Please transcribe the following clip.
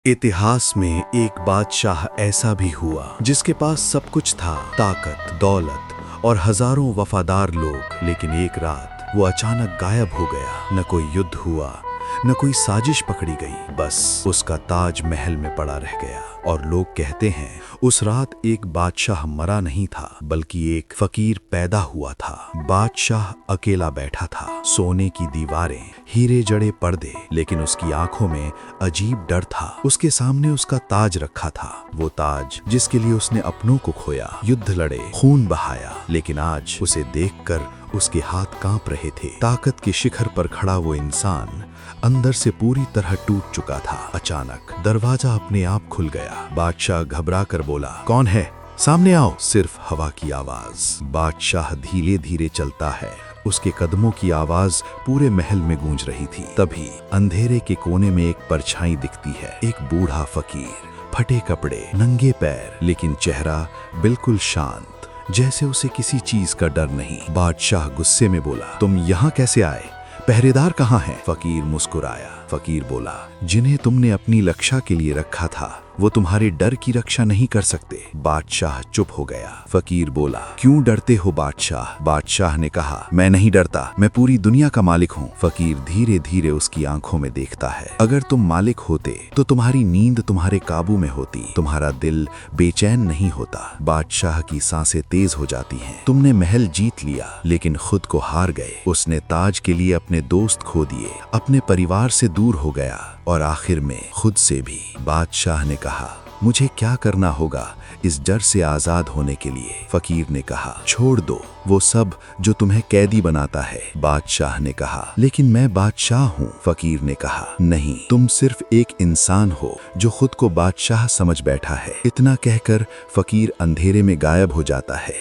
इतिहास में एक बादशाह ऐसा भी हुआ जिसके पास सब कुछ था, ताकत, दौलत और हजारों वफादार लोग। लेकिन एक रात वो अचानक गायब हो गया। न कोई युद्ध हुआ, न कोई साजिश पकड़ी गई, बस उसका ताज महल में पड़ा रह गया। और लोग कहते हैं उस रात एक बादशाह मरा नहीं था, बल्कि एक फकीर पैदा हुआ था। बादशाह अकेला बैठा था, सोने की दीवारें, हीरे जड़े पर्दे, लेकिन उसकी आंखों में अजीब डर था। उसके सामने उसका ताज रखा था, वो ताज जिसके लिए उसने अपनों को खोया, युद्ध लड़े, खून बहाया, लेकिन आज उसे देखकर उसके हाथ कांप रहे थे। ताकत के शिखर पर खड़ा वो इंसान अंदर से पूरी तरह टूट चुका था। अचानक दरवाजा अपने आप खुल गया। बादशाह घबरा कर बोला, कौन है? सामने आओ। सिर्फ हवा की आवाज। बादशाह धीरे धीरे चलता है, उसके कदमों की आवाज पूरे महल में गूंज रही थी। तभी अंधेरे के कोने में एक परछाई दिखती है। एक बूढ़ा फकीर, फटे कपड़े, नंगे पैर, लेकिन चेहरा बिल्कुल शांत, जैसे उसे किसी चीज का डर नहीं। बादशाह गुस्से में बोला, तुम यहाँ कैसे आए? पहरेदार कहाँ हैं? फकीर मुस्कुराया। फकीर बोला, जिन्हें तुमने अपनी रक्षा के लिए रखा था वो तुम्हारे डर की रक्षा नहीं कर सकते। बादशाह चुप हो गया। फकीर बोला, क्यों डरते हो बादशाह? बादशाह ने कहा, मैं नहीं डरता, मैं पूरी दुनिया का मालिक हूँ। फकीर धीरे धीरे उसकी आंखों में देखता है। अगर तुम मालिक होते तो तुम्हारी नींद तुम्हारे काबू में होती, तुम्हारा दिल बेचैन नहीं होता। बादशाह की सांसें तेज हो जाती हैं। तुमने महल जीत लिया, लेकिन खुद को हार गए। उसने ताज के लिए अपने दोस्त खो दिए, अपने परिवार से दूर हो गया और आखिर में खुद से भी। बादशाह ने कहा, मुझे क्या करना होगा इस डर से आजाद होने के लिए? फकीर ने कहा, छोड़ दो वो सब जो तुम्हें कैदी बनाता है। बादशाह ने कहा, लेकिन मैं बादशाह हूँ। फकीर ने कहा, नहीं, तुम सिर्फ एक इंसान हो जो खुद को बादशाह समझ बैठा है। इतना कहकर फकीर अंधेरे में गायब हो जाता है।